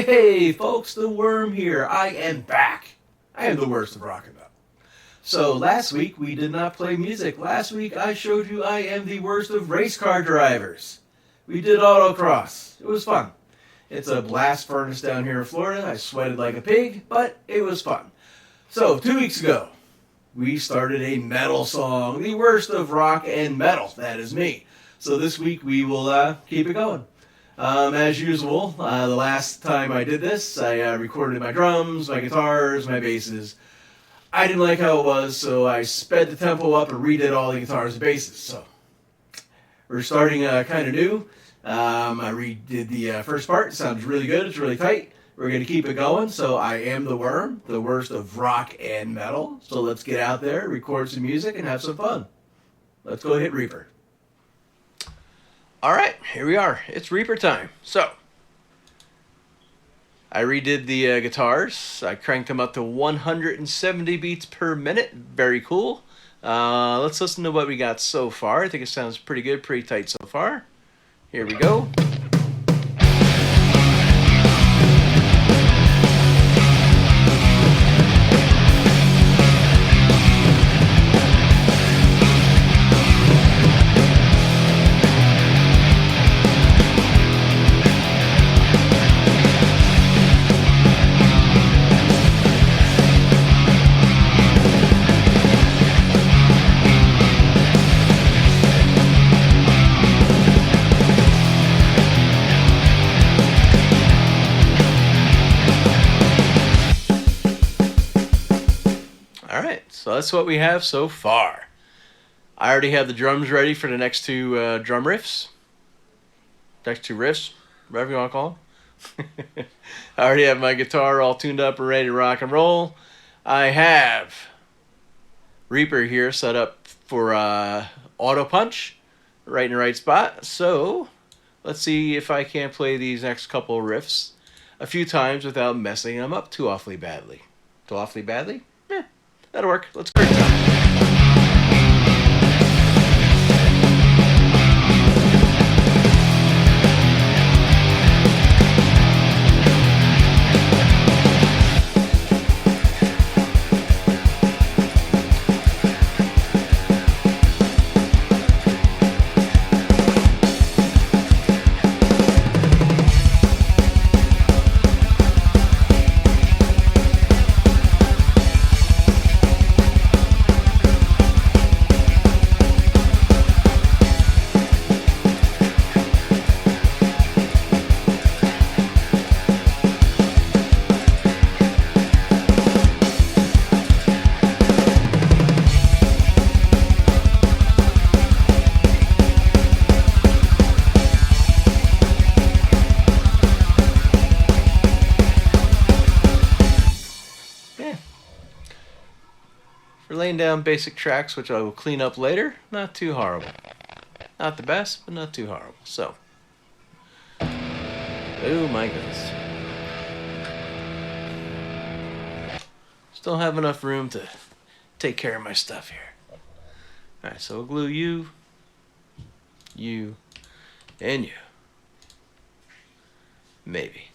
Hey folks, the Worm here. I am back. I am the worst of rock and metal. So last week we did not play music. Last week I showed you I am the worst of race car drivers. We did autocross. It was fun. It's a blast furnace down here in Florida. I sweated like a pig, but it was fun. So 2 weeks ago, we started a metal song, the worst of rock and metal. That is me. So this week we will keep it going. As usual, the last time I did this, I recorded my drums, my guitars, my basses. I didn't like how it was, so I sped the tempo up and redid all the guitars and basses. So we're starting kind of new. I redid the first part. It sounds really good. It's really tight. We're going to keep it going. So I am the Worm, the worst of rock and metal. So let's get out there, record some music, and have some fun. Let's go hit Reaper. All right, here we are. It's Reaper time. So I redid the guitars. I cranked them up to 170 beats per minute. Very cool. Let's listen to what we got so far. I think it sounds pretty good, pretty tight so far. Here we go. So that's what we have so far. I already have the drums ready for the next two drum riffs. Next two riffs, whatever you want to call them. I already have my guitar all tuned up and ready to rock and roll. I have Reaper here set up for auto punch, right in the right spot. So let's see if I can play these next couple riffs a few times without messing them up too awfully badly. Too awfully badly? That'll work. Let's go. For laying down basic tracks, which I will clean up later, not too horrible. Not the best, but not too horrible. So, oh my goodness. Still have enough room to take care of my stuff here. Alright, so we'll glue you, and you. Maybe.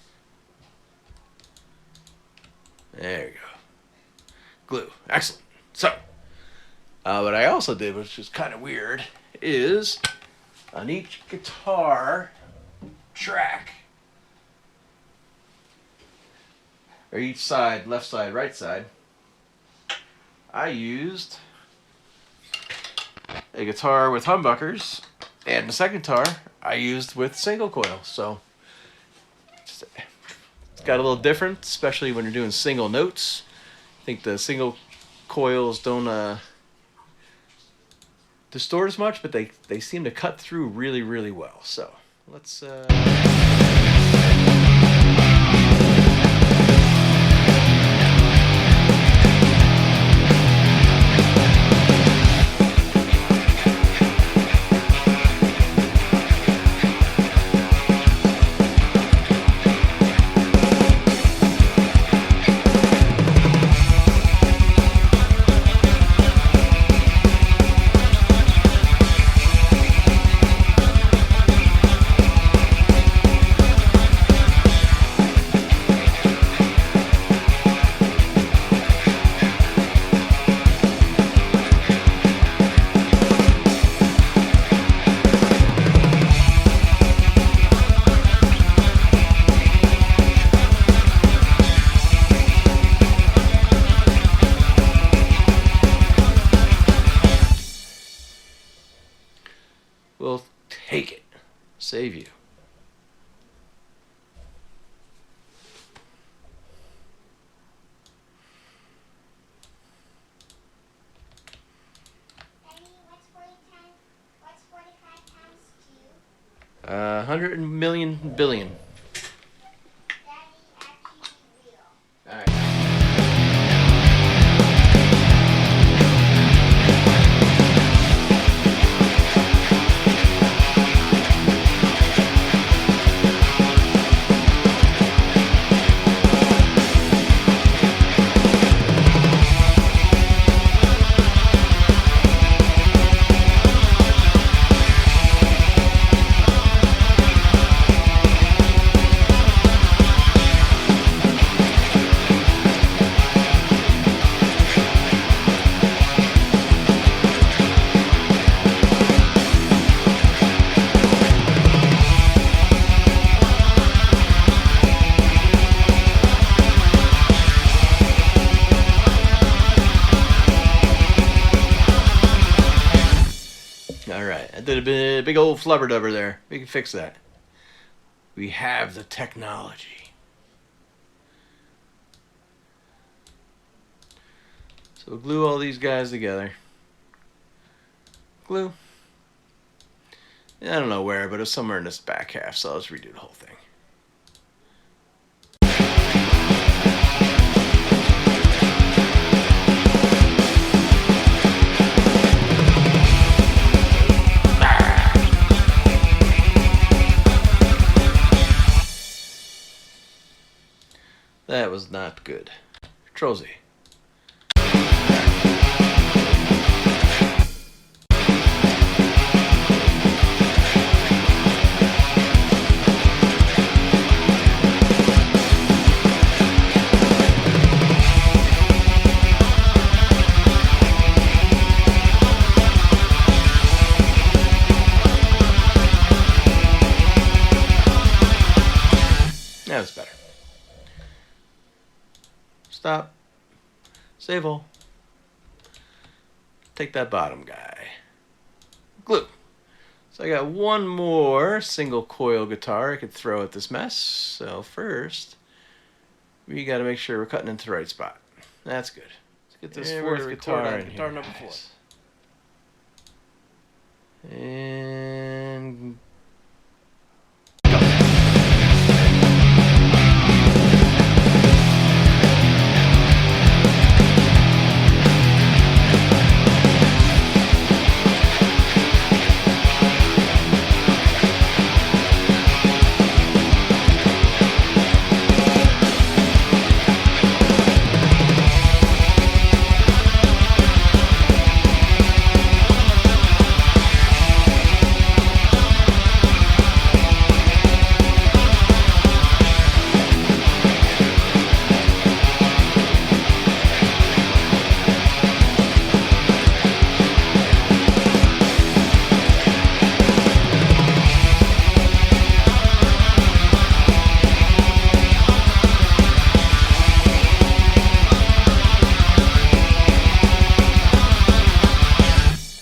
There you go. Glue. Excellent. So, what I also did, which is kind of weird, is on each guitar track, or each side, left side, right side, I used a guitar with humbuckers, and the second guitar I used with single coil. So, it's got a little different, especially when you're doing single notes. I think the single coils don't distort as much, but they seem to cut through really, really well. So let's will take it. Save you. What's 45 times 2? 100 million billion. Daddy, actually real. All right. Alright, I did a big old flubber over there. We can fix that. We have the technology. So we'll glue all these guys together. Glue. I don't know where, but it's somewhere in this back half, so I'll just redo the whole thing. That was not good. Control-Z. That was better. Stop. Save all. Take that bottom guy. Glue. So I got one more single coil guitar I could throw at this mess. So first, we got to make sure we're cutting into the right spot. That's good. Let's get this fourth guitar in guitar here. number 4. And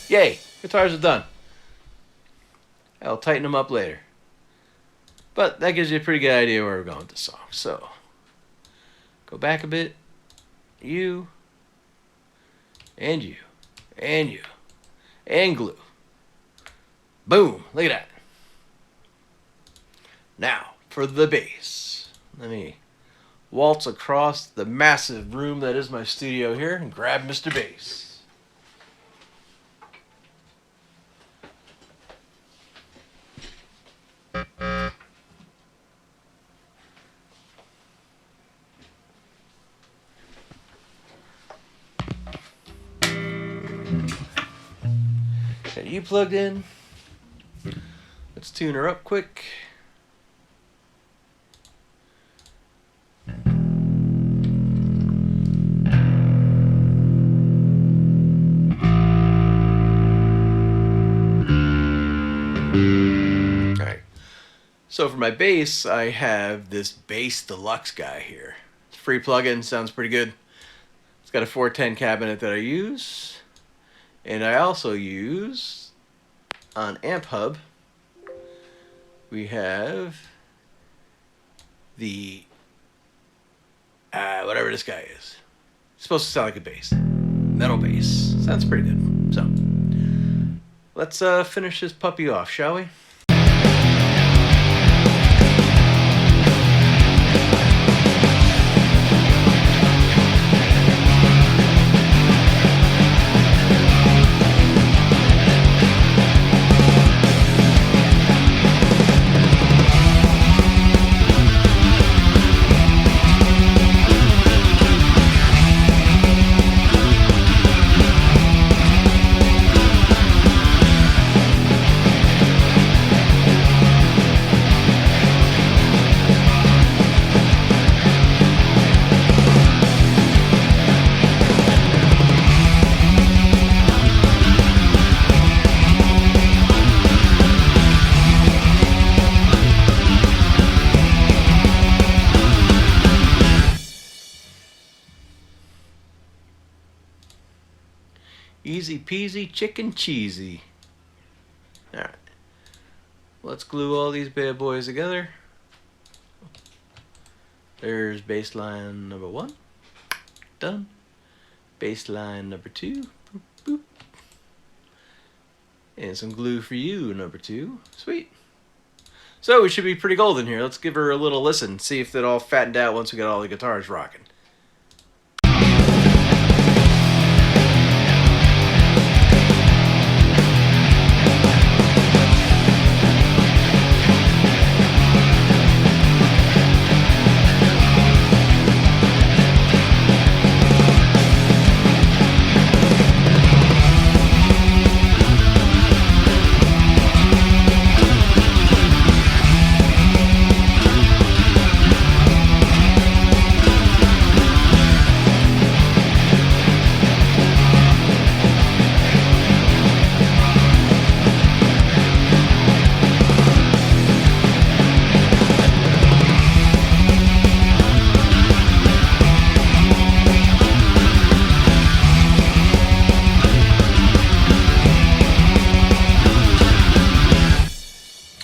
yay, guitars are done. I'll tighten them up later. But that gives you a pretty good idea where we're going with this song. So, go back a bit. You, and you, and you, and glue. Boom, look at that. Now, for the bass. Let me waltz across the massive room that is my studio here and grab Mr. Bass. Got you plugged in. Let's tune her up quick. Alright. So for my bass, I have this Bass Deluxe guy here. It's a free plugin, sounds pretty good. It's got a 410 cabinet that I use. And I also use on amp hub, we have the whatever this guy is. It's supposed to sound like a bass. Metal bass. Sounds pretty good. So, let's finish this puppy off, shall we? Easy peasy chicken cheesy. Alright. Let's glue all these bad boys together. There's bass line number 1. Done. Bass line number 2. Boop, boop. And some glue for you, number 2. Sweet. So we should be pretty golden here. Let's give her a little listen. See if it all fattened out once we got all the guitars rocking.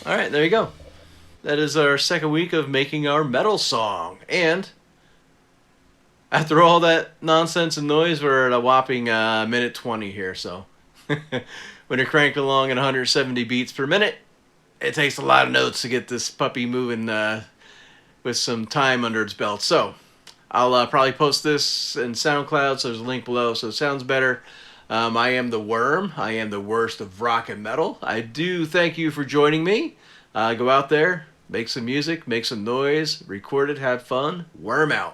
Alright, there you go. That is our second week of making our metal song. And after all that nonsense and noise, we're at a whopping minute 20 here. So when you're cranking along at 170 beats per minute, it takes a lot of notes to get this puppy moving with some time under its belt. So I'll probably post this in SoundCloud, so there's a link below so it sounds better. I am the WoRM. I am the worst of rock and metal. I do thank you for joining me. Go out there, make some music, make some noise, record it, have fun. WoRM out.